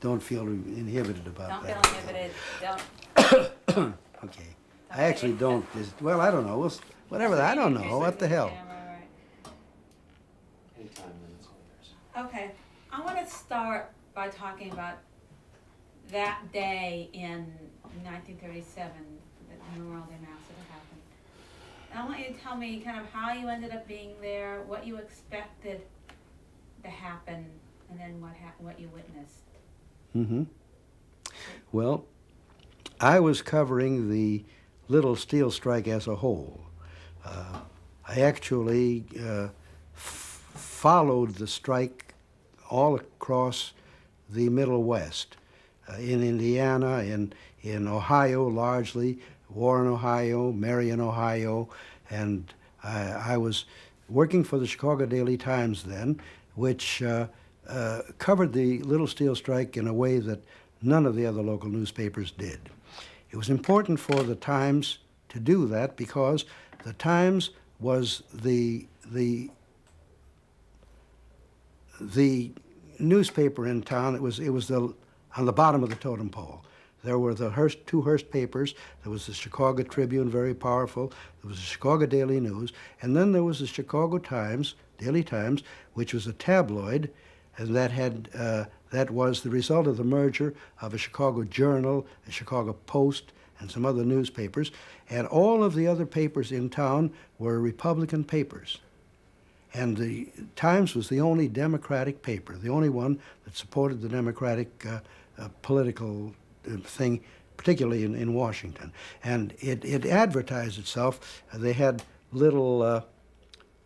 don't feel inhibited about Don't that. feel inhibited, don't. Okay. I actually don't, well, I don't know, whatever, I don't know, what the hell. Camera, right. Any time limits on yours. Okay, I want to start by talking about that day in 1937 that the Memorial Day Massacre happened. And I want you to tell me kind of how you ended up being there, what you expected to happen, and then what you witnessed. Mm-hmm. Well, I was covering the Little Steel Strike as a whole. I actually followed the strike all across the Middle West, in Indiana, in Ohio largely, Warren, Ohio, Marion, Ohio, and I was working for the Chicago Daily Times then, which covered the Little Steel Strike in a way that none of the other local newspapers did. It was important for the Times to do that because the Times was the newspaper in town. It was on the bottom of the totem pole. There were the two Hearst papers. There was the Chicago Tribune, very powerful. There was the Chicago Daily News. And then there was the Chicago Times, Daily Times, which was a tabloid, and that was the result of the merger of a Chicago Journal, a Chicago Post, and some other newspapers. And all of the other papers in town were Republican papers. And the Times was the only Democratic paper, the only one that supported the Democratic political thing, particularly in Washington. And it advertised itself. They had little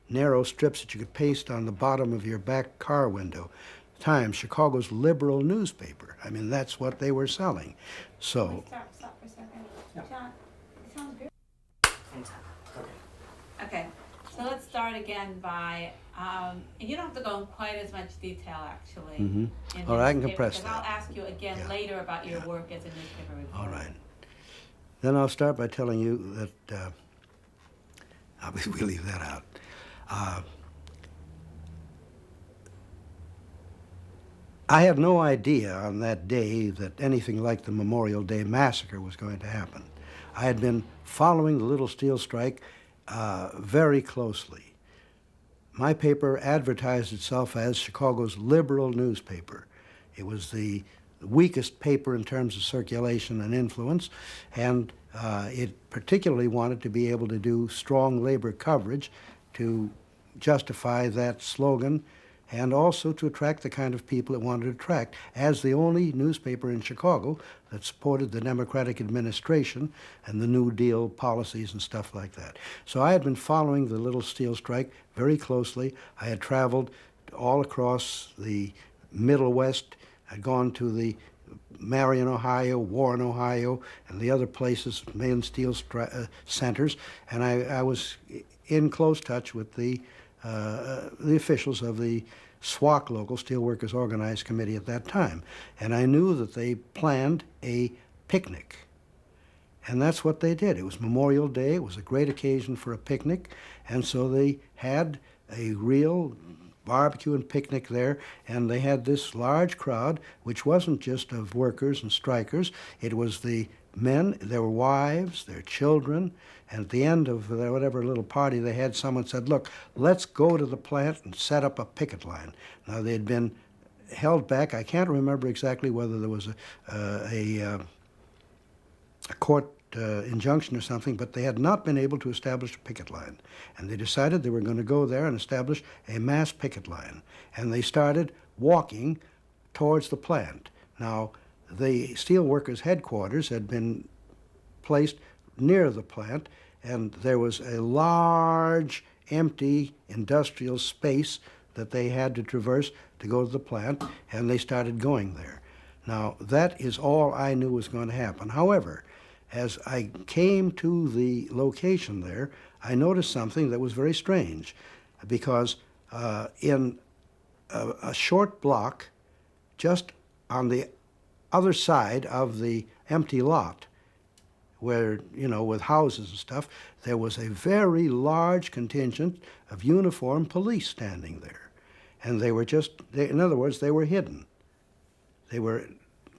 narrow strips that you could paste on the bottom of your back car window. Times, Chicago's liberal newspaper. I mean, that's what they were selling. So. Stop for a second. Yeah. John, it sounds good. Okay. Okay, so let's start again by, and you don't have to go in quite as much detail actually. Mhm. in All right, I can newspaper, compress because I'll that. ask you again Yeah. later about your Yeah. work as a newspaper reporter. All right. Then I'll start by telling you that, obviously we'll leave that out. I had no idea on that day that anything like the Memorial Day Massacre was going to happen. I had been following the Little Steel Strike very closely. My paper advertised itself as Chicago's liberal newspaper. It was the weakest paper in terms of circulation and influence, and it particularly wanted to be able to do strong labor coverage to justify that slogan and also to attract the kind of people it wanted to attract, as the only newspaper in Chicago that supported the Democratic administration and the New Deal policies and stuff like that. So I had been following the Little Steel Strike very closely. I had traveled all across the Middle West. I'd gone to the Marion, Ohio, Warren, Ohio, and the other places, main steel centers, and I was in close touch with the officials of the SWOC, Local Steelworkers Organized Committee at that time. And I knew that they planned a picnic. And that's what they did. It was Memorial Day. It was a great occasion for a picnic. And so they had a real barbecue and picnic there. And they had this large crowd, which wasn't just of workers and strikers. It was the men, their wives, their children, and at the end of whatever little party they had, someone said, look, let's go to the plant and set up a picket line. Now, they had been held back. I can't remember exactly whether there was a court injunction or something, but they had not been able to establish a picket line. And they decided they were going to go there and establish a mass picket line. And they started walking towards the plant. Now, the steelworkers' headquarters had been placed near the plant, and there was a large, empty industrial space that they had to traverse to go to the plant, and they started going there. Now, that is all I knew was going to happen. However, as I came to the location there, I noticed something that was very strange, because in a short block, just on the other side of the empty lot, where, you know, with houses and stuff, there was a very large contingent of uniformed police standing there. And they were just, in other words, they were hidden. They were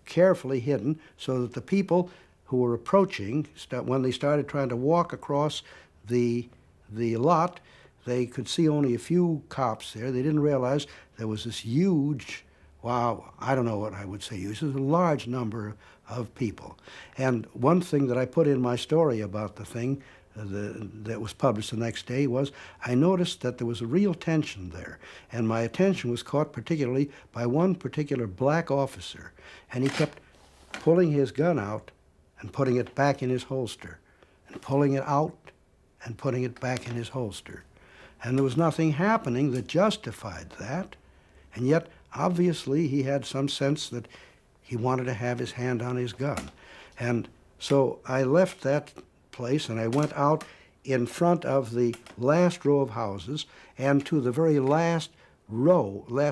carefully hidden so that the people who were approaching, when they started trying to walk across the lot, they could see only a few cops there. They didn't realize there was this huge, wow, I don't know what I would say huge, it was a large number of people. And one thing that I put in my story about the thing that was published the next day was I noticed that there was a real tension there. And my attention was caught particularly by one particular black officer. And he kept pulling his gun out and putting it back in his holster, and pulling it out and putting it back in his holster. And there was nothing happening that justified that. And yet, obviously, he had some sense that he wanted to have his hand on his gun. And so I left that place and I went out in front of the last row of houses and to the very last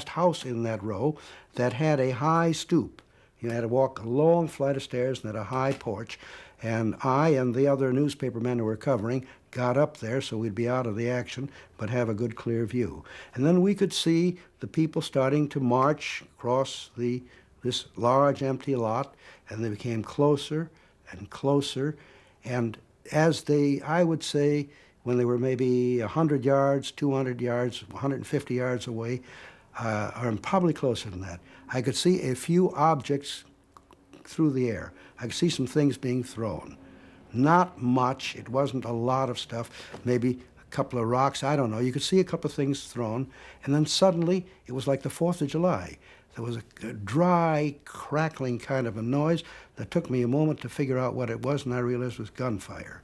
house in that row that had a high stoop. You had to walk a long flight of stairs and had a high porch. And I and the other newspaper men who were covering got up there so we'd be out of the action but have a good clear view. And then we could see the people starting to march across this large empty lot, and they became closer and closer. And as I would say, when they were maybe 100 yards, 200 yards, 150 yards away, or probably closer than that, I could see a few objects through the air. I could see some things being thrown. Not much. It wasn't a lot of stuff. Maybe a couple of rocks. I don't know. You could see a couple of things thrown. And then suddenly, it was like the 4th of July. There was a dry, crackling kind of a noise that took me a moment to figure out what it was, and I realized it was gunfire.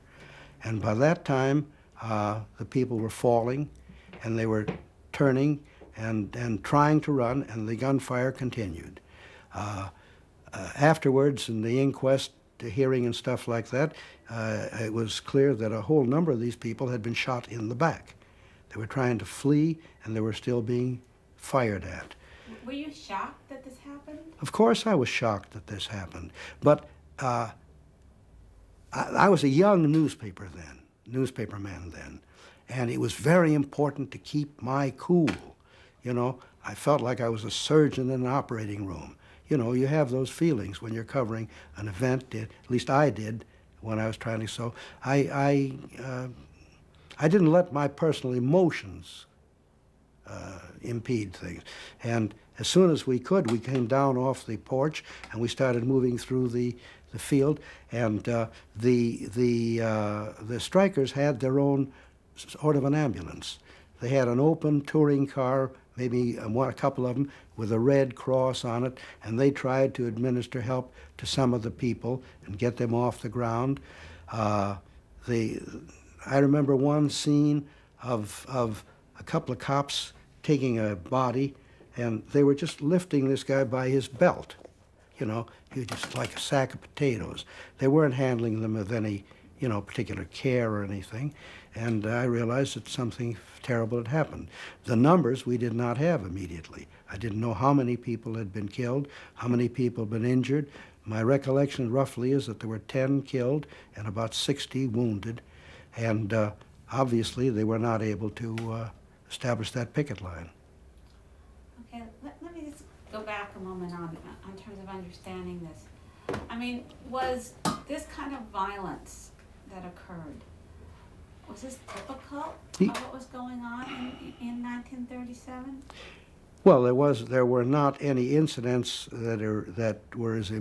And by that time, the people were falling, and they were turning and trying to run, and the gunfire continued. Afterwards, in the inquest hearing and stuff like that, it was clear that a whole number of these people had been shot in the back. They were trying to flee, and they were still being fired at. Were you shocked that this happened? Of course I was shocked that this happened. But I was a young newspaperman then, and it was very important to keep my cool. You know, I felt like I was a surgeon in an operating room. You know, you have those feelings when you're covering an event. At least I did when I was trying to. So I didn't let my personal emotions impede things. And as soon as we could, we came down off the porch and we started moving through the field. And the strikers had their own sort of an ambulance. They had an open touring car, maybe a couple of them, with a red cross on it, and they tried to administer help to some of the people and get them off the ground. I remember one scene of a couple of cops taking a body, and they were just lifting this guy by his belt. You know, he was just like a sack of potatoes. They weren't handling them with any, particular care or anything. And I realized that something terrible had happened. The numbers we did not have immediately. I didn't know how many people had been killed, how many people had been injured. My recollection roughly is that there were 10 killed and about 60 wounded. And obviously they were not able to establish that picket line. Okay, let me just go back a moment on terms of understanding this. I mean, was this kind of violence that occurred, was this typical of what was going on in 1937? Well, there were not any incidents that were as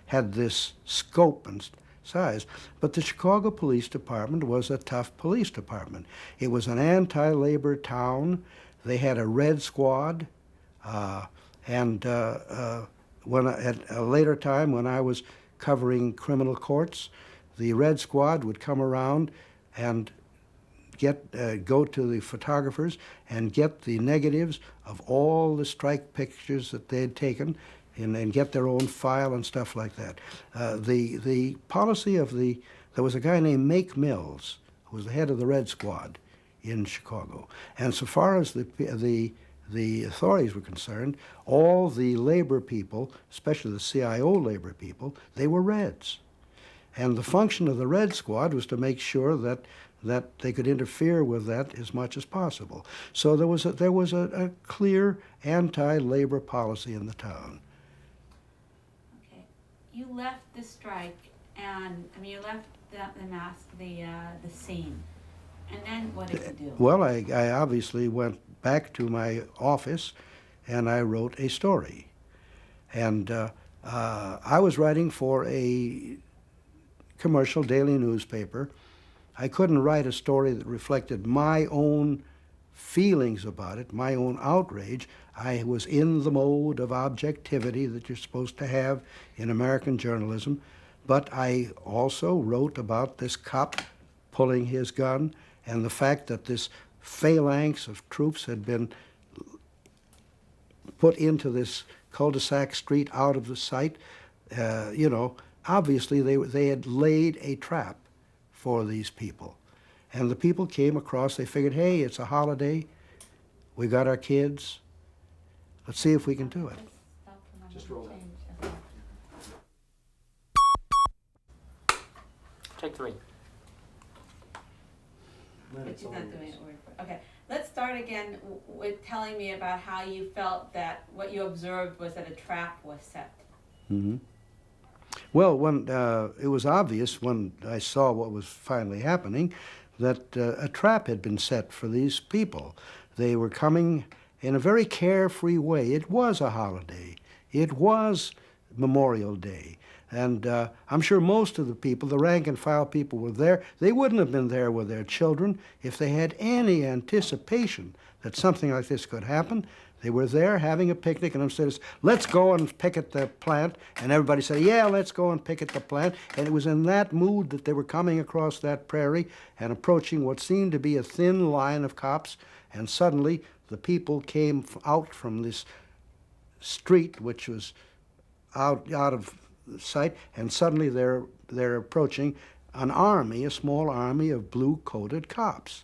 had this scope and size. But the Chicago Police Department was a tough police department. It was an anti-labor town. They had a red squad, and at a later time when I was covering criminal courts, the red squad would come around and go to the photographers and get the negatives of all the strike pictures that they had taken and get their own file and stuff like that. The policy of there was a guy named Make Mills who was the head of the Red Squad in Chicago. And so far as the authorities were concerned, all the labor people, especially the CIO labor people, they were Reds. And the function of the Red Squad was to make sure that they could interfere with that as much as possible. So there was a clear anti-labor policy in the town. you left the strike, and I mean you left the scene, and then what did you do? Well, I obviously went back to my office, and I wrote a story. And I was writing for a commercial daily newspaper. I couldn't write a story that reflected my own feelings about it, my own outrage. I was in the mode of objectivity that you're supposed to have in American journalism, but I also wrote about this cop pulling his gun and the fact that this phalanx of troops had been put into this cul-de-sac street out of the sight. You know, obviously they had laid a trap for these people. And the people came across, they figured, hey, it's a holiday, we got our kids, let's see if we can do it. Just roll that. Take 3. But you're not doing it word for word. Okay, let's start again with telling me about how you felt that what you observed was that a trap was set. Mm-hmm. Well, when it was obvious when I saw what was finally happening that a trap had been set for these people. They were coming in a very carefree way. It was a holiday. It was Memorial Day. And I'm sure most of the people, the rank and file people, were there. They wouldn't have been there with their children if they had any anticipation that something like this could happen. They were there having a picnic, and instead of, let's go and picket the plant, and everybody said, yeah, let's go and picket the plant. And it was in that mood that they were coming across that prairie and approaching what seemed to be a thin line of cops, and suddenly the people came out from this street, which was out of sight, and suddenly they're approaching an army, a small army of blue-coated cops.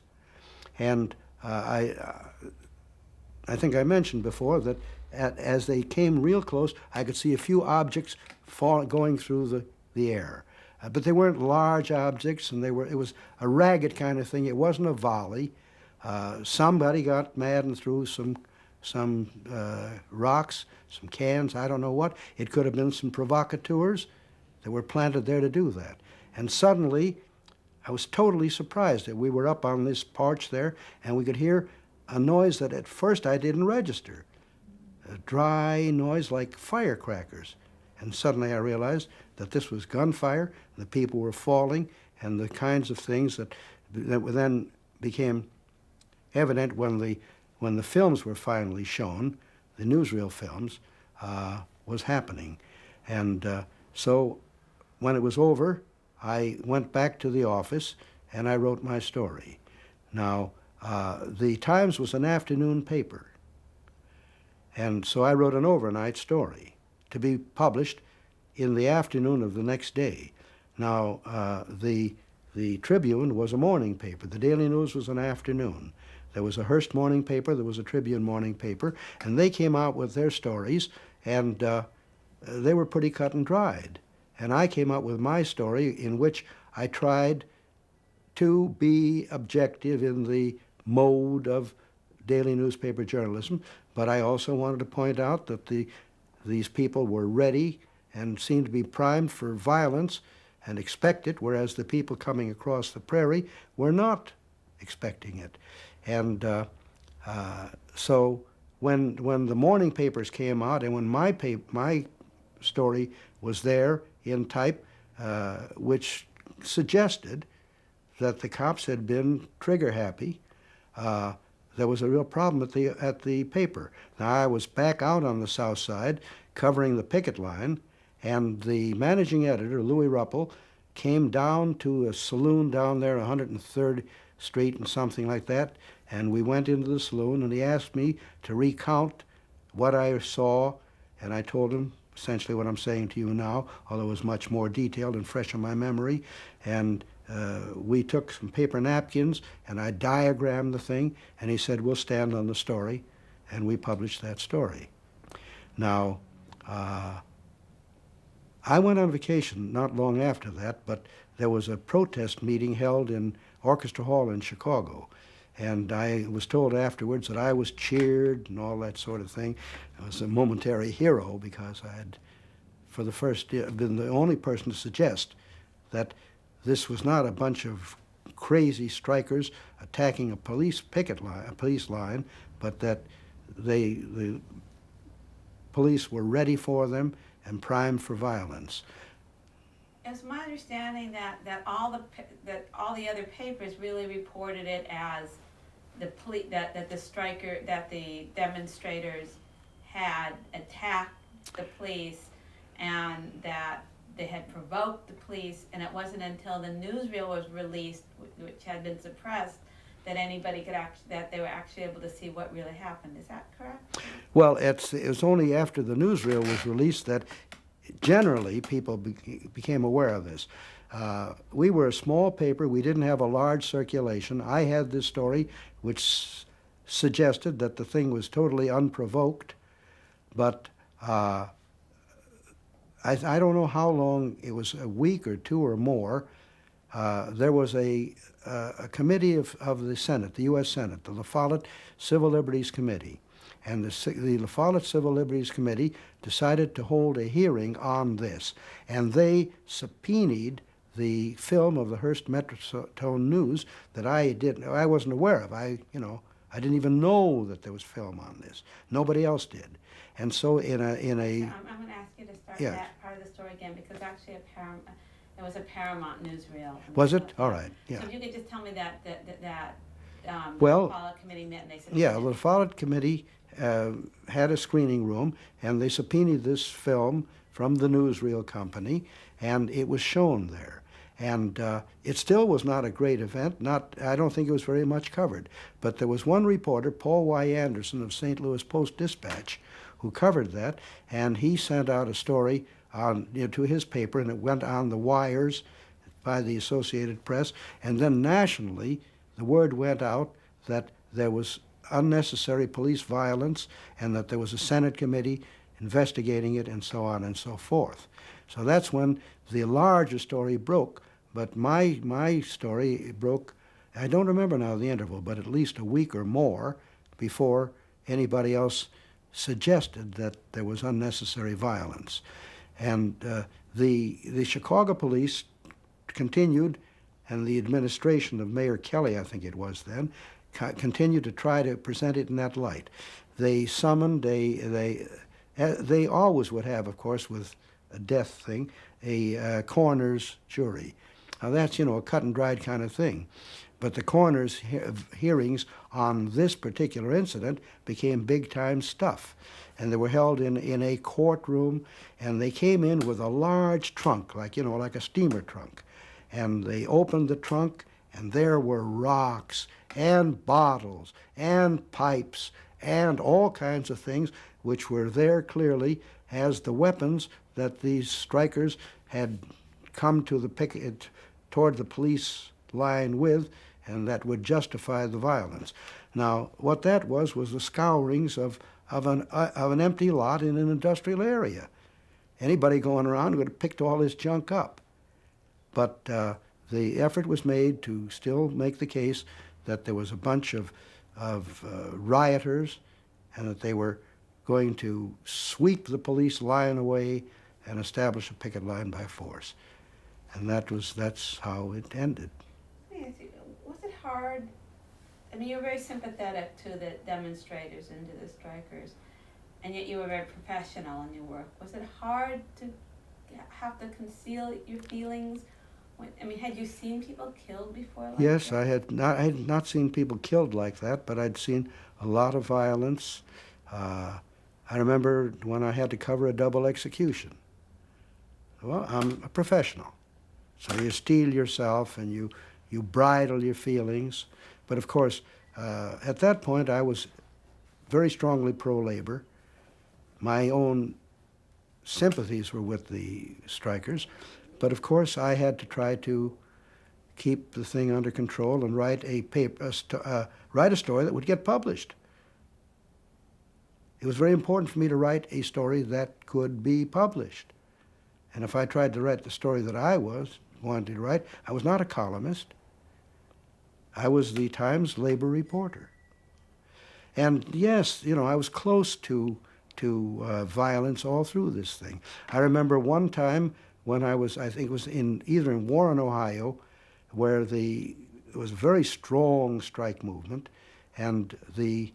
And I think I mentioned before that as they came real close, I could see a few objects going through the air. But they weren't large objects, and it was a ragged kind of thing. It wasn't a volley. Somebody got mad and threw some rocks, some cans, I don't know what. It could have been some provocateurs that were planted there to do that. And suddenly, I was totally surprised that we were up on this porch there, and we could hear a noise that at first I didn't register, a dry noise like firecrackers. And suddenly I realized that this was gunfire, the people were falling, and the kinds of things that then became evident when the films were finally shown, the newsreel films, was happening. And so when it was over, I went back to the office and I wrote my story. Now, the Times was an afternoon paper, and so I wrote an overnight story to be published in the afternoon of the next day. Now, the Tribune was a morning paper. The Daily News was an afternoon. There was a Hearst morning paper, there was a Tribune morning paper, and they came out with their stories, and they were pretty cut and dried. And I came out with my story in which I tried to be objective in the mode of daily newspaper journalism, but I also wanted to point out that these people were ready and seemed to be primed for violence and expect it, whereas the people coming across the prairie were not expecting it. And so when the morning papers came out and when my story was there in type, which suggested that the cops had been trigger happy, there was a real problem at the paper. Now, I was back out on the south side covering the picket line, and the managing editor, Louis Ruppel, came down to a saloon down there, 103rd Street and something like that, and we went into the saloon, and he asked me to recount what I saw, and I told him essentially what I'm saying to you now, although it was much more detailed and fresh in my memory. And we took some paper napkins, and I diagrammed the thing, and he said, we'll stand on the story, and we published that story. Now, I went on vacation not long after that, but there was a protest meeting held in Orchestra Hall in Chicago, and I was told afterwards that I was cheered and all that sort of thing. I was a momentary hero because I had for the first year, been the only person to suggest that this was not a bunch of crazy strikers attacking a police line, but that the police were ready for them and primed for violence. It's my understanding that all the other papers really reported it as that the demonstrators had attacked the police and that they had provoked the police, and it wasn't until the newsreel was released, which had been suppressed, that anybody that they were actually able to see what really happened. Is that correct? Well, it was only after the newsreel was released that generally people became aware of this. We were a small paper. We didn't have a large circulation. I had this story which suggested that the thing was totally unprovoked, but I don't know how long, it was a week or two or more. There was a committee of the Senate, the U.S. Senate, the La Follette Civil Liberties Committee. And the La Follette Civil Liberties Committee decided to hold a hearing on this. And they subpoenaed the film of the Hearst Metrotone News that I wasn't aware of. I didn't even know that there was film on this. Nobody else did. And so I'm going to ask you to start that part of the story again, because actually there was a Paramount newsreel. Was it? All right, yeah. So if you could just tell me that Well, the Follette Committee met and they said... Yeah, the Follette Committee had a screening room, and they subpoenaed this film from the newsreel company, and it was shown there. And it still was not a great event. I don't think it was very much covered. But there was one reporter, Paul Y. Anderson of St. Louis Post-Dispatch, who covered that, and he sent out a story to his paper, and it went on the wires by the Associated Press. And then nationally, the word went out that there was unnecessary police violence and that there was a Senate committee investigating it, and so on and so forth. So that's when the larger story broke. But my story broke, I don't remember now the interval, but at least a week or more before anybody else suggested that there was unnecessary violence. And the Chicago police continued, and the administration of Mayor Kelly, I think it was then, continued to try to present it in that light. They summoned they always would have, of course, with a death thing, a coroner's jury. Now that's, a cut and dried kind of thing. But the coroner's hearings on this particular incident became big-time stuff. And they were held in a courtroom, and they came in with a large trunk, like a steamer trunk. And they opened the trunk, and there were rocks and bottles and pipes and all kinds of things which were there clearly as the weapons that these strikers had come to toward the police line with, and that would justify the violence. Now, what that was the scourings of an empty lot in an industrial area. Anybody going around would have picked all this junk up. But the effort was made to still make the case that there was a bunch of rioters, and that they were going to sweep the police line away and establish a picket line by force. And that's how it ended. Was it hard? I mean, you were very sympathetic to the demonstrators and to the strikers, and yet you were very professional in your work. Was it hard to have to conceal your feelings? Had you seen people killed before? Yes, I had not seen people killed like that, but I'd seen a lot of violence. I remember when I had to cover a double execution. Well, I'm a professional, so you steel yourself and you bridle your feelings. But of course, at that point, I was very strongly pro-labor. My own sympathies were with the strikers, but of course, I had to try to keep the thing under control and write write a story that would get published. It was very important for me to write a story that could be published. And if I tried to write the story that I wanted to write, I was not a columnist. I was the Times labor reporter. And yes, I was close to violence all through this thing. I remember one time when I think it was either in Warren, Ohio, where there was a very strong strike movement, and the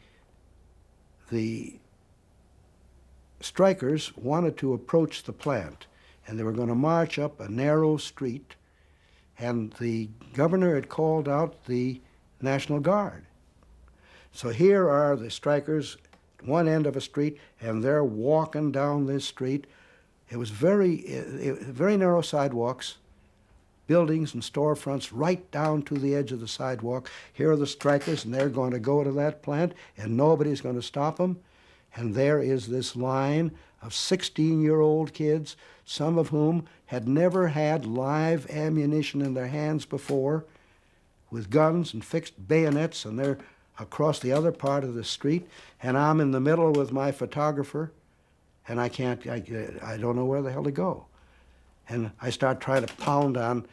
strikers wanted to approach the plant, and they were going to march up a narrow street, and the governor had called out the National Guard. So here are the strikers, one end of a street, and they're walking down this street. It was very narrow sidewalks, buildings and storefronts right down to the edge of the sidewalk. Here are the strikers, and they're going to go to that plant, and nobody's going to stop them. And there is this line of 16-year-old kids, some of whom had never had live ammunition in their hands before, with guns and fixed bayonets, and they're across the other part of the street, and I'm in the middle with my photographer, and I don't know where the hell to go. And I start trying to pound on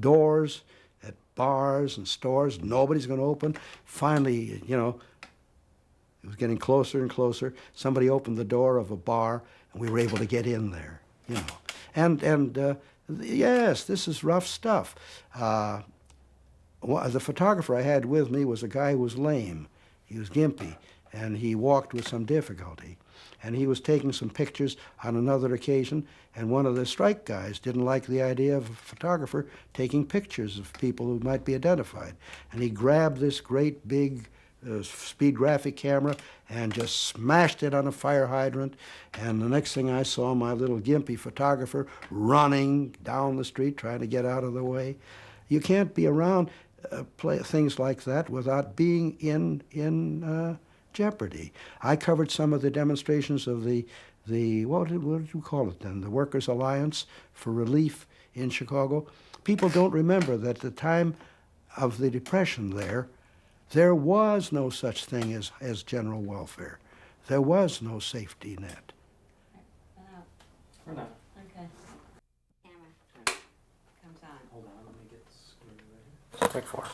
doors at bars and stores. Nobody's going to open. Finally, it was getting closer and closer. Somebody opened the door of a bar, and we were able to get in there, And yes, this is rough stuff. The photographer I had with me was a guy who was lame. He was gimpy, and he walked with some difficulty. And he was taking some pictures on another occasion, and one of the strike guys didn't like the idea of a photographer taking pictures of people who might be identified. And he grabbed this great big speed graphic camera and just smashed it on a fire hydrant. And the next thing I saw, my little gimpy photographer running down the street trying to get out of the way. You can't be around things like that without being in jeopardy. I covered some of the demonstrations of the what did you call it then? The Workers' Alliance for Relief in Chicago. People don't remember that at the time of the Depression there was no such thing as general welfare. There was no safety net. We're not. Okay. Camera comes on. Hold on, let me get this ready. Take 4.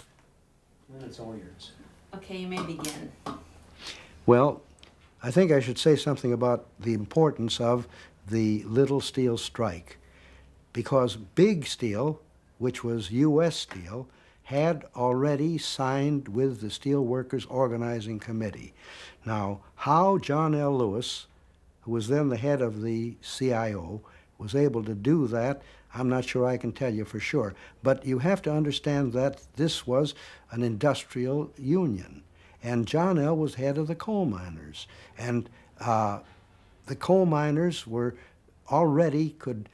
Then it's all yours. Okay, you may begin. Well, I think I should say something about the importance of the Little Steel strike, because Big Steel, which was U.S. Steel, had already signed with the Steel Workers Organizing Committee. Now, how John L. Lewis, who was then the head of the CIO, was able to do that, I'm not sure I can tell you for sure. But you have to understand that this was an industrial union. And John L. was head of the coal miners. And the coal miners were already could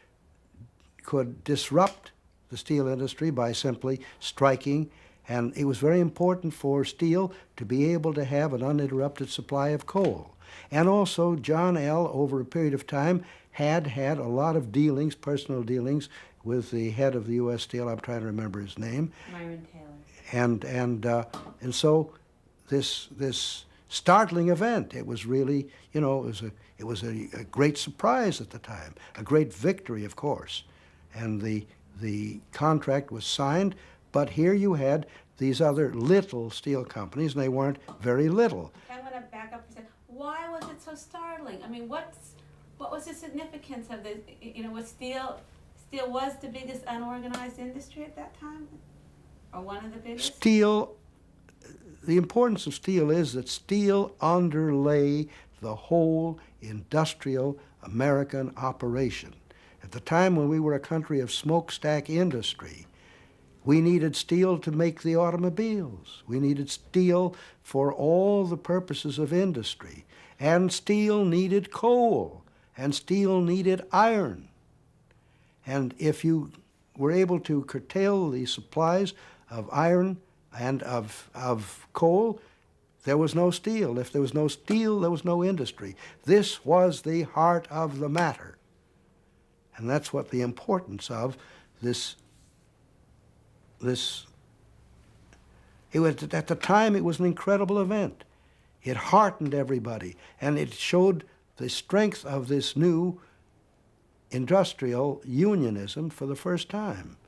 disrupt the steel industry by simply striking. And it was very important for steel to be able to have an uninterrupted supply of coal. And also, John L., over a period of time, had a lot of dealings, personal dealings, with the head of the U.S. Steel. I'm trying to remember his name. Myron Taylor. And so this startling event, it was really, it was a great surprise at the time, a great victory, of course. And the contract was signed, but here you had these other little steel companies, and they weren't very little. I want to back up and say, why was it so startling? I mean, what was the significance of this? Was steel was the biggest unorganized industry at that time, or one of the biggest? The importance of steel is that steel underlay the whole industrial American operation. At the time when we were a country of smokestack industry, we needed steel to make the automobiles. We needed steel for all the purposes of industry. And steel needed coal. And steel needed iron. And if you were able to curtail the supplies of iron and of coal, there was no steel. If there was no steel, there was no industry. This was the heart of the matter. And that's what the importance of this it was, at the time, it was an incredible event. It heartened everybody, and it showed the strength of this new industrial unionism for the first time.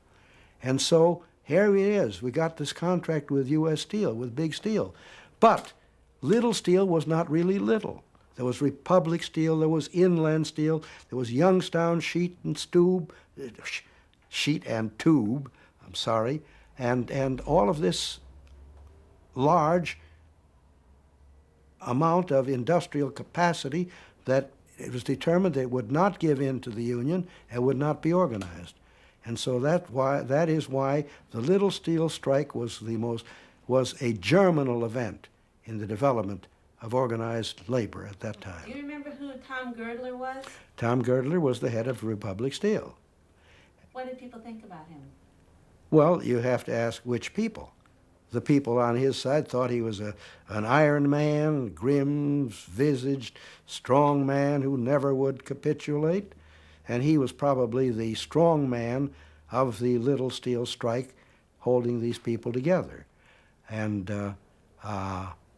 And so here it is. We got this contract with U.S. Steel, with Big Steel. But Little Steel was not really little. There was Republic Steel, there was Inland Steel, there was Youngstown Sheet and Tube, Sheet and Tube, I'm sorry, and all of this large amount of industrial capacity that it was determined they would not give in to the Union and would not be organized. And so that is why the Little Steel Strike was a germinal event in the development of organized labor at that Do time. you remember who Tom Girdler was? Tom Girdler was the head of Republic Steel. What did people think about him? Well, you have to ask which people. The people on his side thought he was an iron man, grim-visaged, strong man who never would capitulate. And he was probably the strong man of the Little Steel Strike holding these people together. And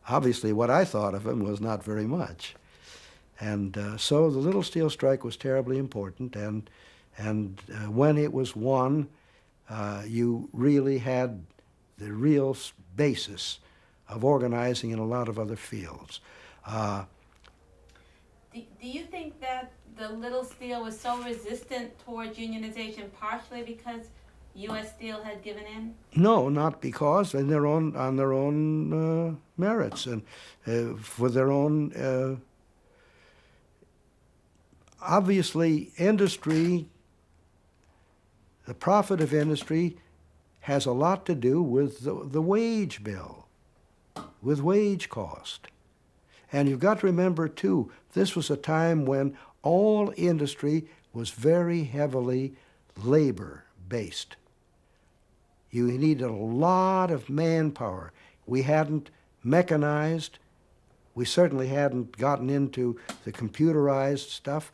obviously what I thought of him was not very much. And so the Little Steel Strike was terribly important, and when it was won, you really had the real basis of organizing in a lot of other fields. Do you think that the Little Steel was so resistant towards unionization partially because U.S. Steel had given in? No, not because on their own merits and for their own. Obviously, industry, the profit of industry, has a lot to do with the wage bill, with wage cost. And you've got to remember, too, this was a time when all industry was very heavily labor-based. You needed a lot of manpower. We hadn't mechanized. We certainly hadn't gotten into the computerized stuff.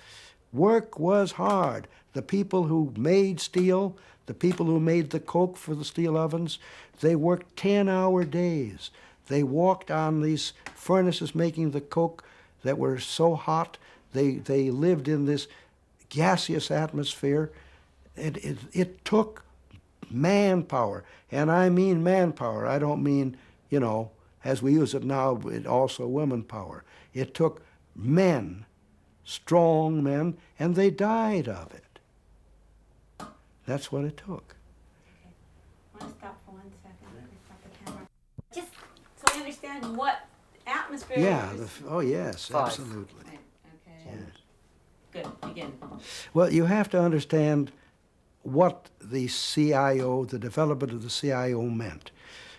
Work was hard. The people who made steel, the people who made the coke for the steel ovens, they worked 10-hour days. They walked on these furnaces making the coke that were so hot. They lived in this gaseous atmosphere. And it took manpower. And I mean manpower. I don't mean, as we use it now, also women power. It took men, strong men, and they died of it. That's what it took. Okay. I want to stop for 1 second. Let me stop the camera. Just so I understand what atmosphere Yeah, it was. oh yes, 5. absolutely. Right, okay. Yes. Good. Begin. Well, you have to understand what the CIO, the development of the CIO meant.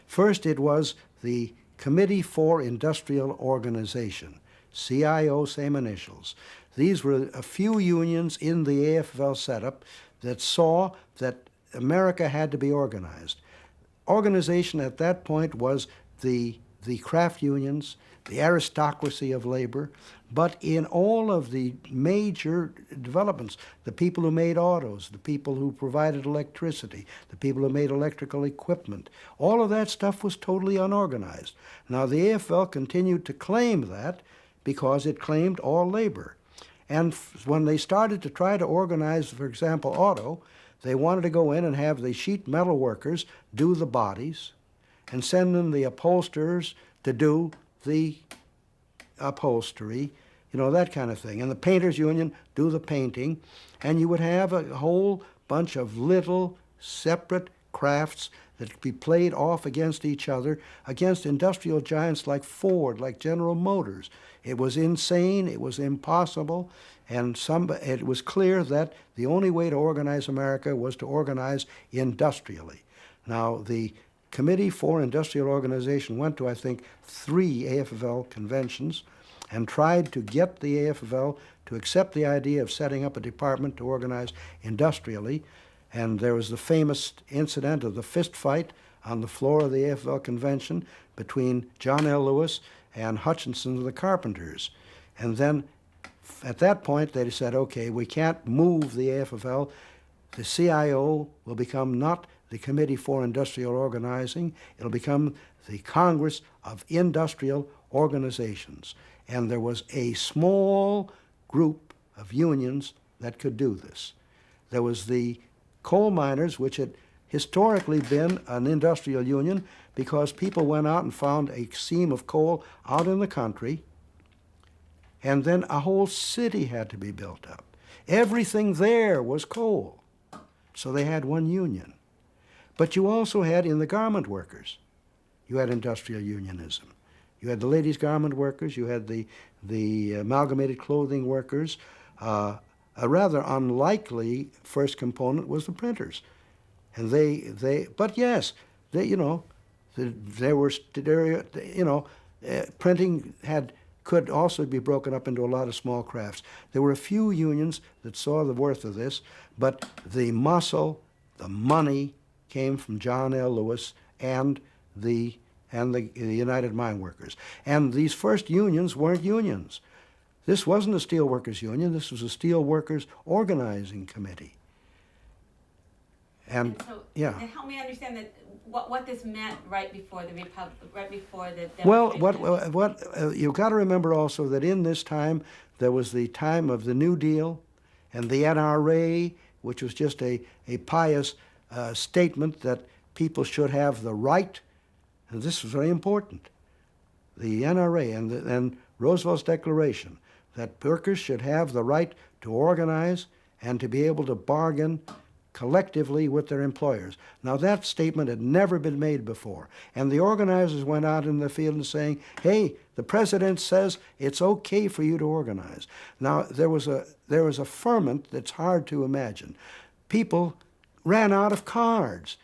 First, it was the Committee for Industrial Organization, CIO, same initials. These were a few unions in the AFL setup that saw that America had to be organized. Organization at that point was the craft unions, the aristocracy of labor, but in all of the major developments, the people who made autos, the people who provided electricity, the people who made electrical equipment, all of that stuff was totally unorganized. Now, the AFL continued to claim that because it claimed all labor. And when they started to try to organize, for example, auto, they wanted to go in and have the sheet metal workers do the bodies and send in the upholsterers to do the upholstery, that kind of thing. And the painters union do the painting. And you would have a whole bunch of little separate crafts that could be played off against each other, against industrial giants like Ford, like General Motors. It was insane, it was impossible, and it was clear that the only way to organize America was to organize industrially. Now, the Committee for Industrial Organization went to, I think, 3 AFL conventions and tried to get the AFL to accept the idea of setting up a department to organize industrially. And there was the famous incident of the fist fight on the floor of the AFL convention between John L. Lewis and Hutchinson of the Carpenters. And then at that point they said, okay, we can't move the AFL. The CIO will become not the Committee for Industrial Organizing, it'll become the Congress of Industrial Organizations. And there was a small group of unions that could do this. There was the coal miners, which had historically been an industrial union because people went out and found a seam of coal out in the country, And then a whole city had to be built up. Everything there was coal. So they had one union. But you also had in the garment workers, you had industrial unionism. You had the ladies' garment workers, you had the amalgamated clothing workers. A rather unlikely first component was the printers. And but yes, printing could also be broken up into a lot of small crafts. There were a few unions that saw the worth of this, but the muscle, the money came from John L. Lewis and the United Mine Workers. And these first unions weren't unions. This wasn't a steelworkers union, this was a steelworkers organizing committee. And so, yeah. help me understand that what this meant right before the Republic, right before the Well, demonstration. what you've got to remember also that in this time there was the time of the New Deal and the NRA, which was just a pious statement that people should have the right, and this was very important. The NRA and Roosevelt's declaration that workers should have the right to organize and to be able to bargain collectively with their employers. Now that statement had never been made before, and the organizers went out in the field and saying, hey, the president says it's okay for you to organize. Now there was a ferment that's hard to imagine. People ran out of cards.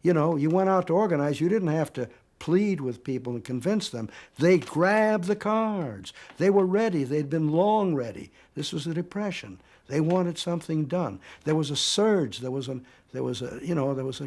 You know, you went out to organize, you didn't have to plead with people and convince them. They grabbed the cards. They were ready. They'd been long ready. This was the Depression. They wanted something done. There was a surge. There was an elan. There was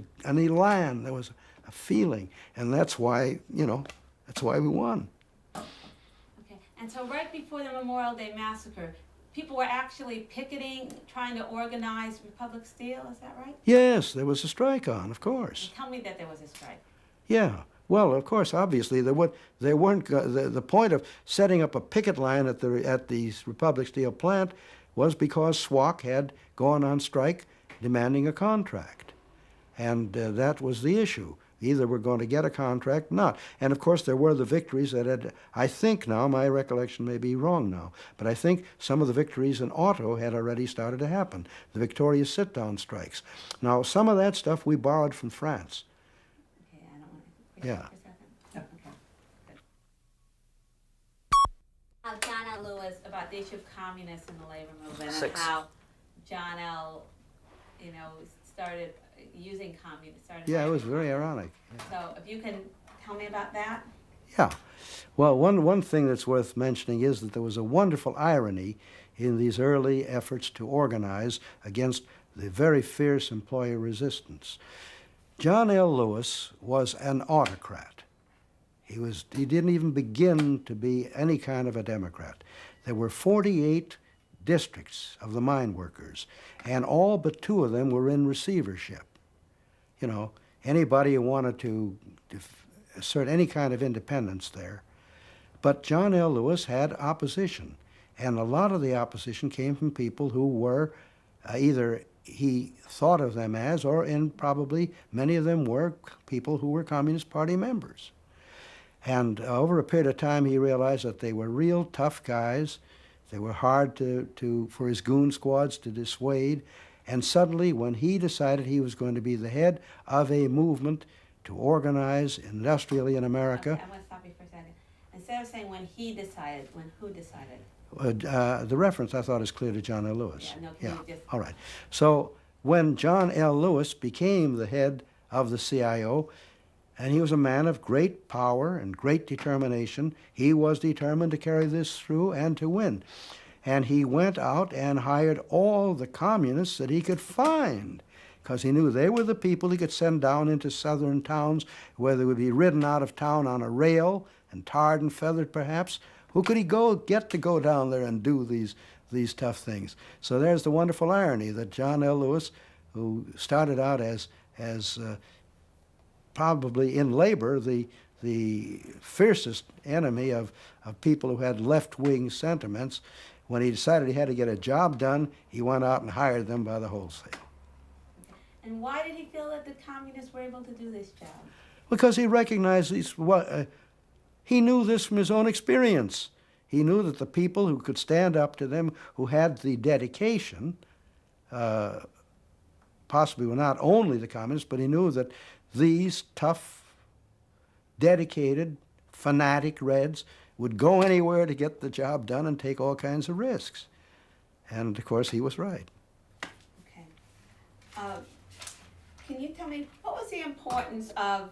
a feeling, and that's why we won. Okay, and so right before the Memorial Day Massacre, people were actually picketing, trying to organize Republic Steel. Is that right? Yes, there was a strike on, of course. Tell me that there was a strike. Yeah. Well, of course, obviously, the point of setting up a picket line at the Republic Steel plant was because SWAC had gone on strike demanding a contract. And that was the issue. Either we're going to get a contract or not. And of course, there were the victories that had, I think now, my recollection may be wrong now, but I think some of the victories in auto had already started to happen. The victorious sit-down strikes. Now, some of that stuff we borrowed from France. Okay, I don't want to. Yeah. Okay. Good. John L. Lewis about the issue of communists in the labor movement and how John L. started using communists. Yeah, it was very ironic. Yeah. So if you can tell me about that. Yeah. Well, one thing that's worth mentioning is that there was a wonderful irony in these early efforts to organize against the very fierce employer resistance. John L. Lewis was an autocrat. He didn't even begin to be any kind of a Democrat. There were 48 districts of the mine workers, and all but 2 of them were in receivership. You know, anybody who wanted to assert any kind of independence there. But John L. Lewis had opposition, and a lot of the opposition came from people who were either he thought of them as, or probably many of them were people who were Communist Party members. And over a period of time, he realized that they were real tough guys. They were hard for his goon squads to dissuade. And suddenly, when he decided he was going to be the head of a movement to organize industrially in America. Okay, I want to stop you for a second. Instead of saying when he decided, when who decided? The reference, I thought, is clear to John L. Lewis. Yeah, no, can you just... All right. So when John L. Lewis became the head of the CIO, and he was a man of great power and great determination, he was determined to carry this through and to win. And he went out and hired all the communists that he could find, because he knew they were the people he could send down into southern towns where they would be ridden out of town on a rail and tarred and feathered perhaps. Who could he get to go down there and do these tough things? So there's the wonderful irony that John L. Lewis, who started out as probably in labor the fiercest enemy of people who had left-wing sentiments, when he decided he had to get a job done, he went out and hired them by the wholesale. And why did he feel that the communists were able to do this job? Because he recognized he knew this from his own experience. He knew that the people who could stand up to them, who had the dedication, possibly were not only the communists, but he knew that these tough, dedicated, fanatic Reds would go anywhere to get the job done and take all kinds of risks. And of course, he was right. Okay. Can you tell me, what was the importance of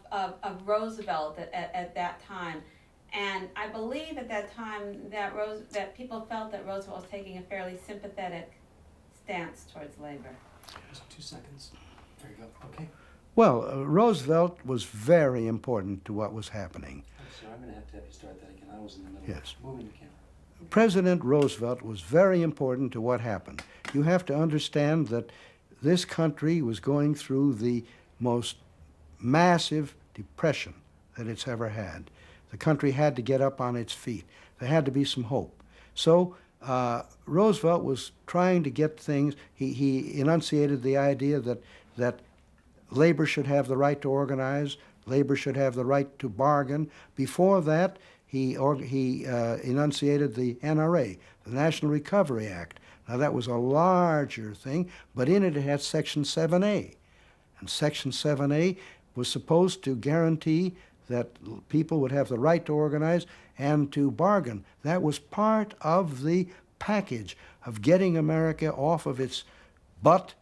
Roosevelt at that time? And I believe at that time that people felt that Roosevelt was taking a fairly sympathetic stance towards labor. Just 2 seconds. There you go. Okay. Well, Roosevelt was very important to what was happening. I'm sorry, I'm going to have you start that again. I was in the middle Yes. of moving the camera. President Roosevelt was very important to what happened. You have to understand that this country was going through the most massive depression that it's ever had. The country had to get up on its feet. There had to be some hope. So Roosevelt was trying to get things, he enunciated the idea that labor should have the right to organize, labor should have the right to bargain. Before that, he enunciated the NRA, the National Recovery Act. Now that was a larger thing, but in it had Section 7A. And Section 7A was supposed to guarantee that people would have the right to organize and to bargain. That was part of the package of getting America off of its butt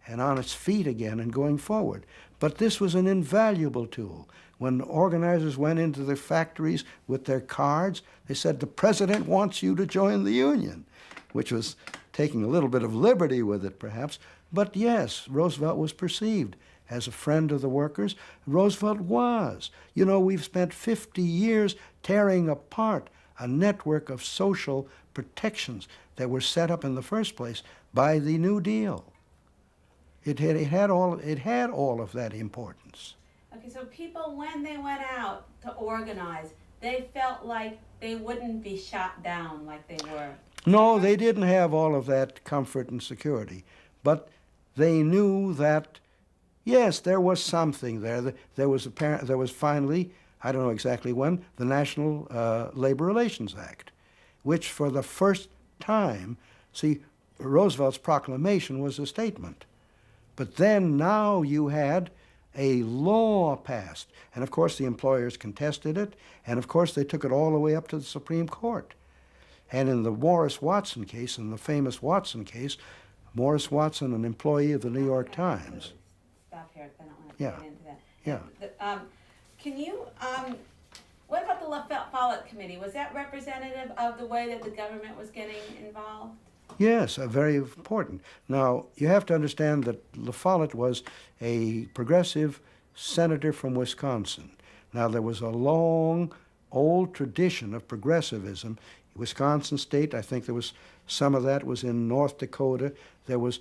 and on its feet again and going forward. But this was an invaluable tool. When organizers went into the factories with their cards, they said, "The president wants you to join the union," which was taking a little bit of liberty with it, perhaps. But yes, Roosevelt was perceived as a friend of the workers. Roosevelt was. You know, we've spent 50 years tearing apart a network of social protections that were set up in the first place by the New Deal. It had all of that importance. Okay, so people, when they went out to organize, they felt like they wouldn't be shot down like they were. No, they didn't have all of that comfort and security, but they knew that, yes, there was something there. There was finally, I don't know exactly when, the National Labor Relations Act, which for the first time, see, Roosevelt's proclamation was a statement. But then now you had a law passed. And of course the employers contested it, and of course they took it all the way up to the Supreme Court. And in the Morris Watson case, in the famous Watson case, Morris Watson, an employee of the New York Times. Stop here, I don't want to get into that. Yeah. Can you, what about the La Follette Committee? Was that representative of the way that the government was getting involved? Yes, very important. Now, you have to understand that La Follette was a progressive senator from Wisconsin. Now, there was a long, old tradition of progressivism. Wisconsin State, I think there was some of that was in North Dakota. There was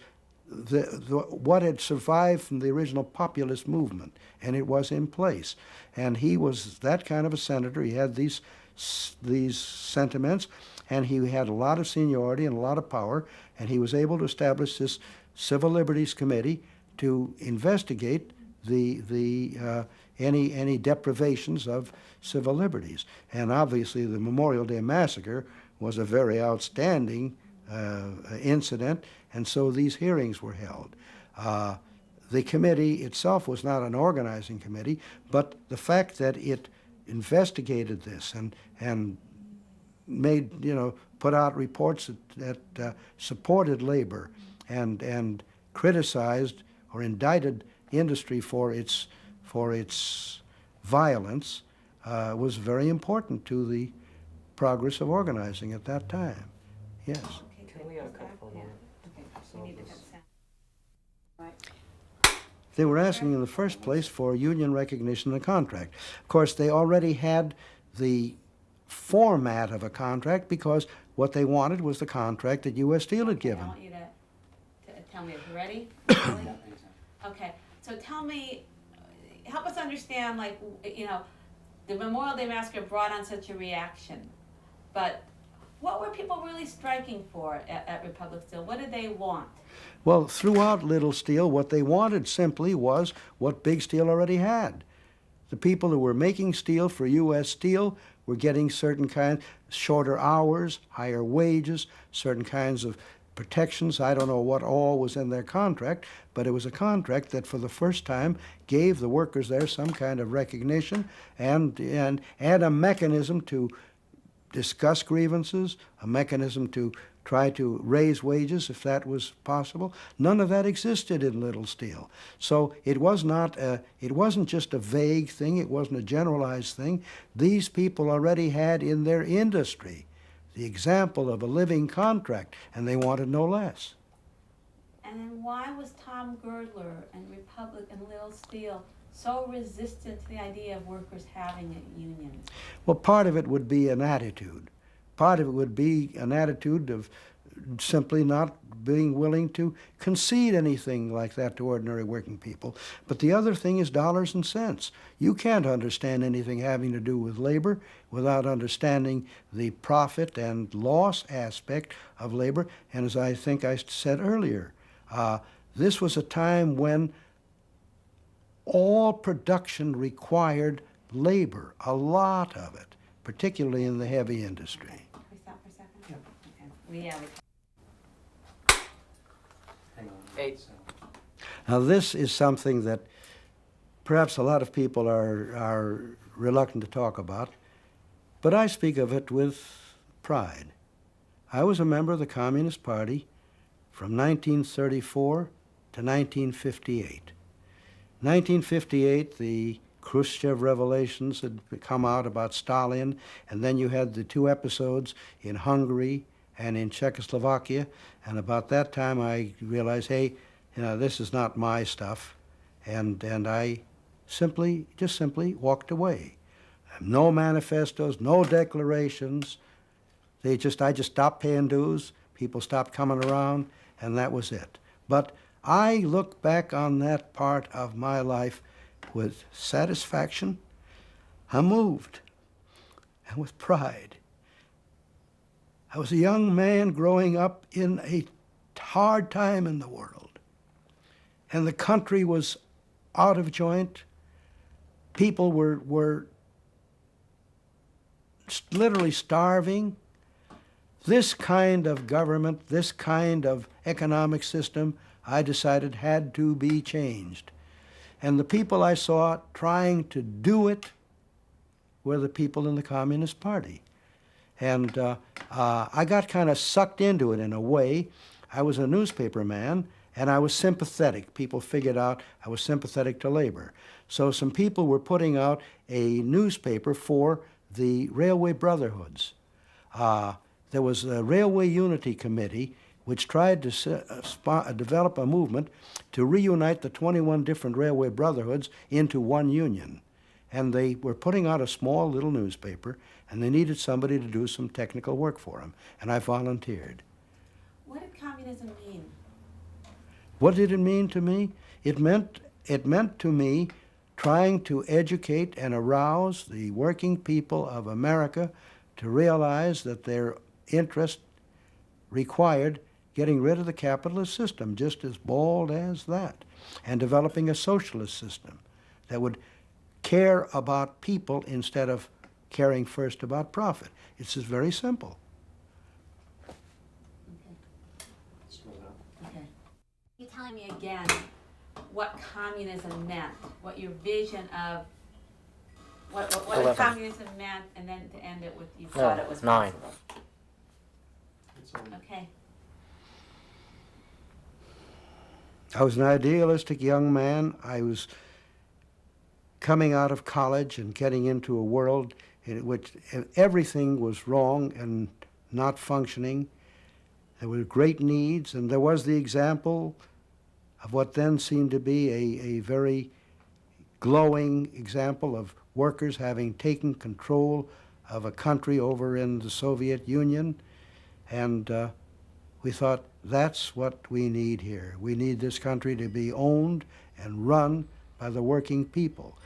what had survived from the original populist movement, and it was in place. And he was that kind of a senator. He had these sentiments, and he had a lot of seniority and a lot of power, and he was able to establish this Civil Liberties Committee to investigate any deprivations of civil liberties. And obviously the Memorial Day Massacre was a very outstanding incident, and so these hearings were held. The committee itself was not an organizing committee, but the fact that it investigated this and made, put out reports that supported labor and criticized or indicted industry for its violence was very important to the progress of organizing at that time. Yes. Okay, Can we have a couple yeah. more? Okay, we need to consent. Right. They were asking in the first place for union recognition of the contract. Of course, they already had the format of a contract because what they wanted was the contract that U.S. Steel had Okay, given. I want you to tell me if you're ready. Okay, so tell me, help us understand, like, the Memorial Day Massacre brought on such a reaction, but what were people really striking for at Republic Steel? What did they want? Well, throughout Little Steel, what they wanted simply was what Big Steel already had. The people who were making steel for U.S. Steel were getting certain kinds, shorter hours, higher wages, certain kinds of protections. I don't know what all was in their contract, but it was a contract that for the first time gave the workers there some kind of recognition and a mechanism to discuss grievances, a mechanism to try to raise wages if that was possible. None of that existed in Little Steel. So it wasn't just a vague thing, it wasn't a generalized thing. These people already had in their industry the example of a living contract, and they wanted no less. And then why was Tom Girdler and Republic and Little Steel so resistant to the idea of workers having a union? Well, part of it would be an attitude. Part of it would be an attitude of simply not being willing to concede anything like that to ordinary working people. But the other thing is dollars and cents. You can't understand anything having to do with labor without understanding the profit and loss aspect of labor. And as I think I said earlier, this was a time when all production required labor, a lot of it, particularly in the heavy industry. Can we stop for a second? Yep. Okay. Yeah. Hang on. 8. Now this is something that perhaps a lot of people are reluctant to talk about, but I speak of it with pride. I was a member of the Communist Party from 1934 to 1958. 1958, the Khrushchev revelations had come out about Stalin, and then you had the two episodes in Hungary and in Czechoslovakia, and about that time I realized, hey, this is not my stuff, and I simply walked away. No manifestos, no declarations. I just stopped paying dues, people stopped coming around, and that was it. But I look back on that part of my life with satisfaction. I'm moved, and with pride. I was a young man growing up in a hard time in the world, and the country was out of joint. People were literally starving. This kind of government, this kind of economic system, I decided had to be changed. And the people I saw trying to do it were the people in the Communist Party. And I got kind of sucked into it in a way. I was a newspaper man, and I was sympathetic. People figured out I was sympathetic to labor. So some people were putting out a newspaper for the railway brotherhoods. There was a Railway Unity Committee which tried to develop a movement to reunite the 21 different railway brotherhoods into one union. And they were putting out a small little newspaper, and they needed somebody to do some technical work for them, and I volunteered. What did communism mean? What did it mean to me? It meant to me trying to educate and arouse the working people of America to realize that their interest required getting rid of the capitalist system, just as bald as that, and developing a socialist system that would care about people instead of caring first about profit. It's just very simple. Slow down. Okay. You telling me again what communism meant, what your vision of what 11. communism meant, and then to end it with you thought it was 9. possible. It's on. Okay. I was an idealistic young man. I was coming out of college and getting into a world in which everything was wrong and not functioning. There were great needs, and there was the example of what then seemed to be a very glowing example of workers having taken control of a country over in the Soviet Union. And we thought, that's what we need here. We need this country to be owned and run by the working people.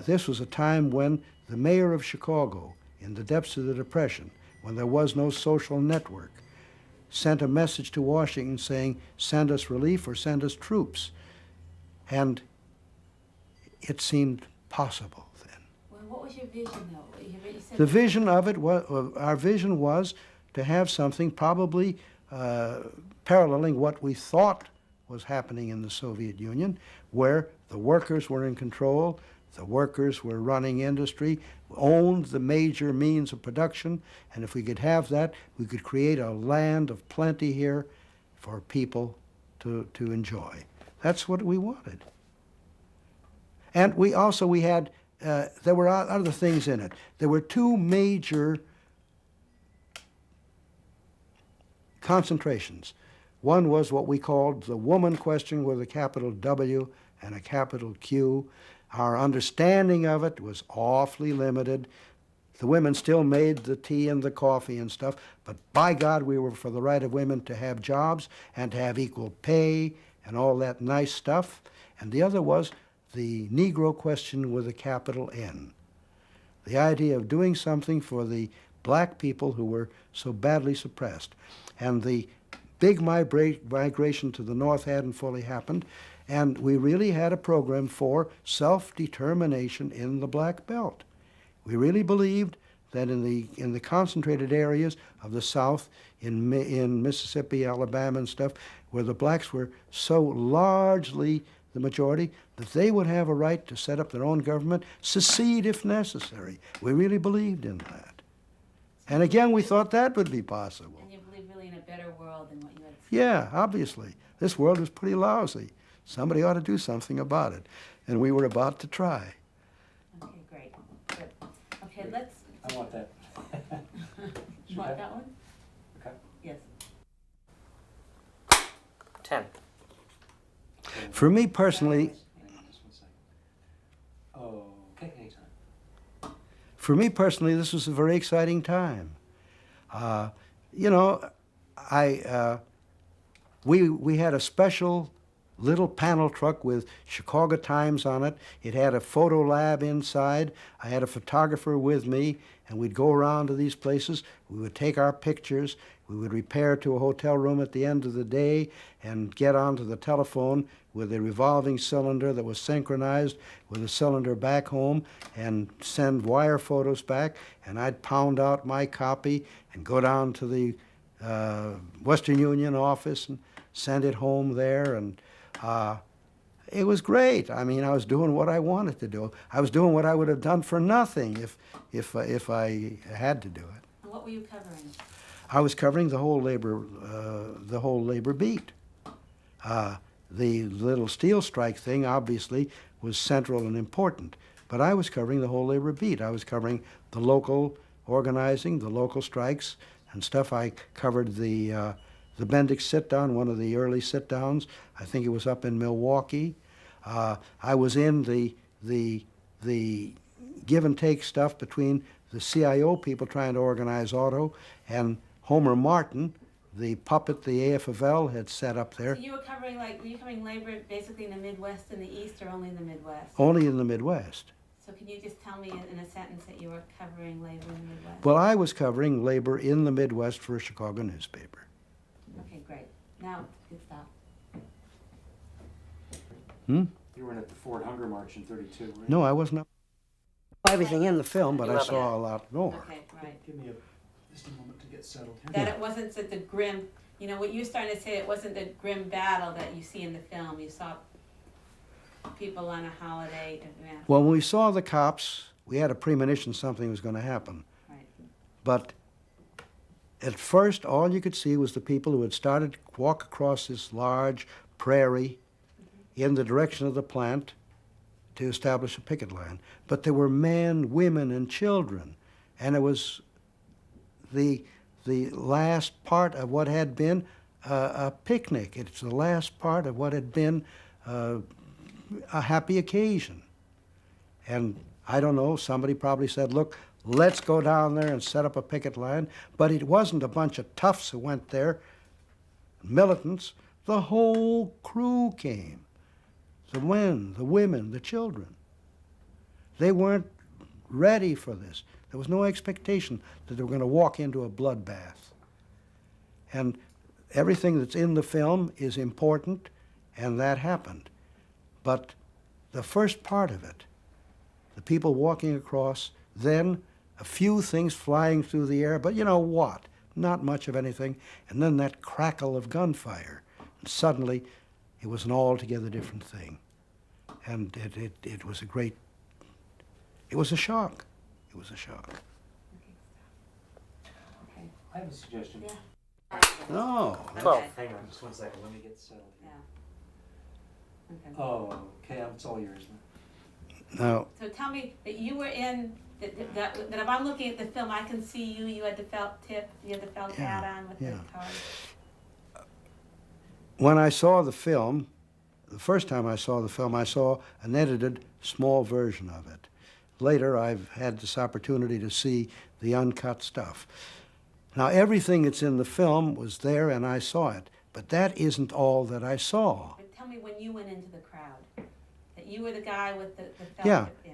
This was a time when the mayor of Chicago, in the depths of the Depression, when there was no social network, sent a message to Washington saying, send us relief or send us troops. And it seemed possible was your vision, though? You said The vision of it was, our vision was to have something probably paralleling what we thought was happening in the Soviet Union, where the workers were in control, the workers were running industry, owned the major means of production, and if we could have that, we could create a land of plenty here for people to enjoy. That's what we wanted. And we had, there were other things in it. There were two major concentrations. One was what we called the woman question with a capital W and a capital Q. Our understanding of it was awfully limited. The women still made the tea and the coffee and stuff, but by God, we were for the right of women to have jobs and to have equal pay and all that nice stuff. And the other was the Negro question with a capital N. The idea of doing something for the black people who were so badly suppressed. And the big migration to the north hadn't fully happened, and we really had a program for self-determination in the Black Belt. We really believed that in the concentrated areas of the South, in Mississippi, Alabama and stuff, where the blacks were so largely the majority, that they would have a right to set up their own government, secede if necessary. We really believed in that. And again, we thought that would be possible. And you believe really in a better world than what you had. Yeah, obviously. This world was pretty lousy. Somebody ought to do something about it. And we were about to try. Okay, great. Good. Okay, let's. I want that. You want that one? Okay. Yes. 10. For me personally, Hang on just 1 second. Okay, anytime. For me personally, this was a very exciting time. You know, we had a special little panel truck with Chicago Times on it. It had a photo lab inside. I had a photographer with me, and we'd go around to these places. We would take our pictures. We would repair to a hotel room at the end of the day and get onto the telephone with a revolving cylinder that was synchronized with a cylinder back home and send wire photos back. And I'd pound out my copy and go down to the Western Union office and send it home there. And it was great. I mean, I was doing what I wanted to do. I was doing what I would have done for nothing if I had to do it. And what were you covering? I was covering the whole labor beat. The little steel strike thing obviously was central and important, but I was covering the whole labor beat. I was covering the local organizing, the local strikes and stuff. I covered the Bendix sit-down, one of the early sit-downs. I think it was up in Milwaukee. I was in the give and take stuff between the CIO people trying to organize auto and Homer Martin, the puppet the AFL had set up there. So you were covering labor basically in the Midwest and the East, or only in the Midwest? Only in the Midwest. So can you just tell me in a sentence that you were covering labor in the Midwest? Well, I was covering labor in the Midwest for a Chicago newspaper. Okay, great. Now, good stop. Hmm? You were in at the Ford Hunger March in 32, right? No, I wasn't. Everything in the film, but I 11. saw a lot more. Okay, right. Give me just a moment to get settled here. That it wasn't that the grim, you know, what you were starting to say, it wasn't the grim battle that you see in the film. You saw people on a holiday event. Well, when we saw the cops, we had a premonition something was going to happen. Right. But at first, all you could see was the people who had started to walk across this large prairie in the direction of the plant to establish a picket line. But there were men, women, and children. And it was the last part of what had been a picnic. It's the last part of what had been a happy occasion. And I don't know, somebody probably said, look, let's go down there and set up a picket line. But it wasn't a bunch of toughs who went there, militants. The whole crew came. The men, the women, the children. They weren't ready for this. There was no expectation that they were going to walk into a bloodbath. And everything that's in the film is important, and that happened. But the first part of it, the people walking across then a few things flying through the air, but you know what? Not much of anything. And then that crackle of gunfire. And suddenly, it was an altogether different thing. And it was a great, it was a shock. It was a shock. Okay. I have a suggestion. Yeah. No. Okay. Hang on, just one second, let me get settled Yeah. here. Okay. Oh, okay, it's all yours now. Now, So tell me that you were in, that if I'm looking at the film, I can see you, you had the felt tip, you had the felt Yeah, hat on with the yeah. card. when I saw the film, the first time I saw the film, I saw an edited small version of it. Later, I've had this opportunity to see the uncut stuff. Now, everything that's in the film was there, and I saw it. But that isn't all that I saw. But tell me when you went into the crowd, that you were the guy with the felt Yeah, tip.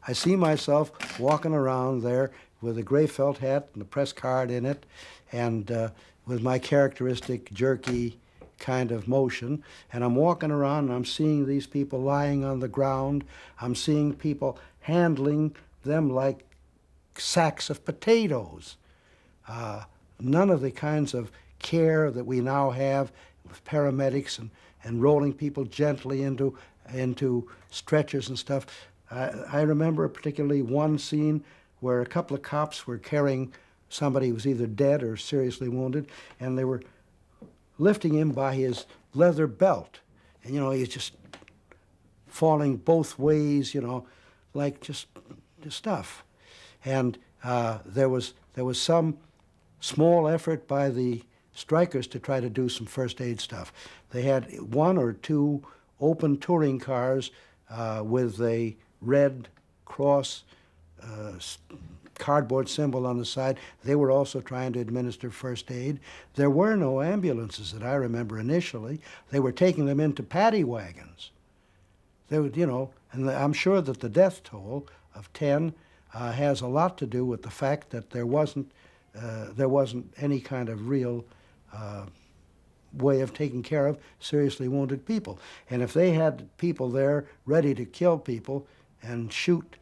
I see myself walking around there with a gray felt hat and a press card in it, and with my characteristic jerky kind of motion. And I'm walking around and I'm seeing these people lying on the ground. I'm seeing people handling them like sacks of potatoes. None of the kinds of care that we now have with paramedics and rolling people gently into stretchers and stuff. I remember particularly one scene where a couple of cops were carrying somebody who was either dead or seriously wounded, and they were lifting him by his leather belt. And, you know, he's just falling both ways, you know, like just stuff. And there was some small effort by the strikers to try to do some first aid stuff. They had one or two open touring cars with a red cross cardboard symbol on the side. They were also trying to administer first aid. There were no ambulances that I remember initially. They were taking them into paddy wagons. They would, you know, and I'm sure that the death toll of 10 has a lot to do with the fact that there wasn't any kind of real way of taking care of seriously wounded people. And if they had people there ready to kill people and shoot,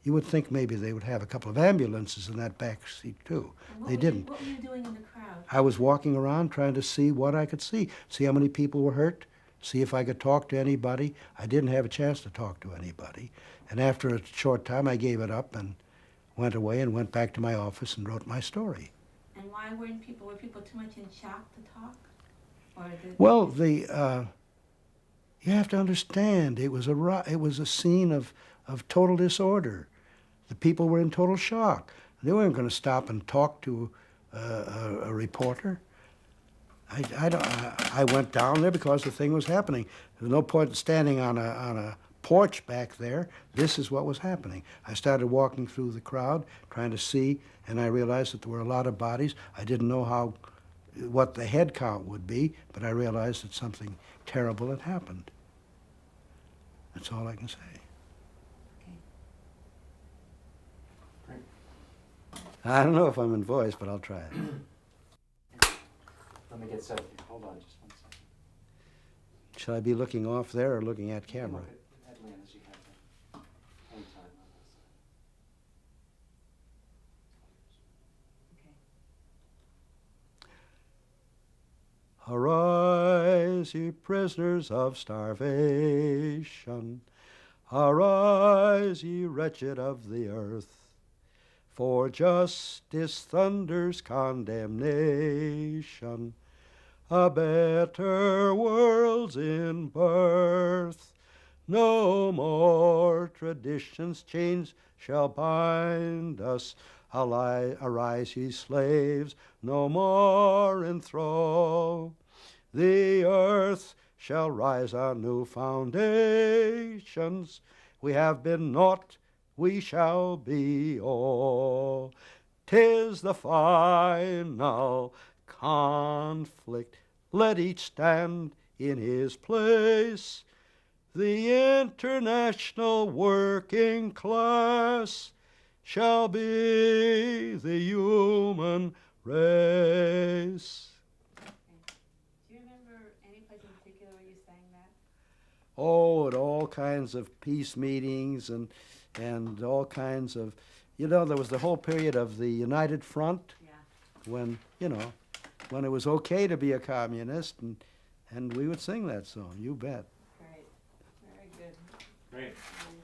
you would think maybe they would have a couple of ambulances in that back seat too. They didn't. What were you doing in the crowd? I was walking around trying to see what I could see how many people were hurt, see if I could talk to anybody. I didn't have a chance to talk to anybody. And after a short time, I gave it up and went away and went back to my office and wrote my story. And why were people too much in shock to talk? Or Well, you have to understand, it was a scene of total disorder. The people were in total shock. They weren't going to stop and talk to a reporter. I went down there because the thing was happening. There was no point in standing on a porch back there. This is what was happening. I started walking through the crowd, trying to see, and I realized that there were a lot of bodies. I didn't know what the head count would be, but I realized that something terrible had happened. That's all I can say. Okay. I don't know if I'm in voice, but I'll try it. Let me get settled here, hold on just one second. Should I be looking off there or looking at camera? Look at Lynn as you have them. Anytime on this. Okay. Arise, ye prisoners of starvation. Arise, ye wretched of the earth. For justice thunders condemnation. A better world's in birth. No more traditions' chains shall bind us. Arise, ye slaves, no more enthrall. The earth shall rise on new foundations. We have been naught, we shall be all. 'Tis the final conflict. Let each stand in his place. The international working class shall be the human race. Do you remember any place in particular where you sang that? Oh, at all kinds of peace meetings and all kinds of, you know, there was the whole period of the United Front Yeah. when, you know, when it was okay to be a communist, and we would sing that song, you bet. Great. Very good. Great. Very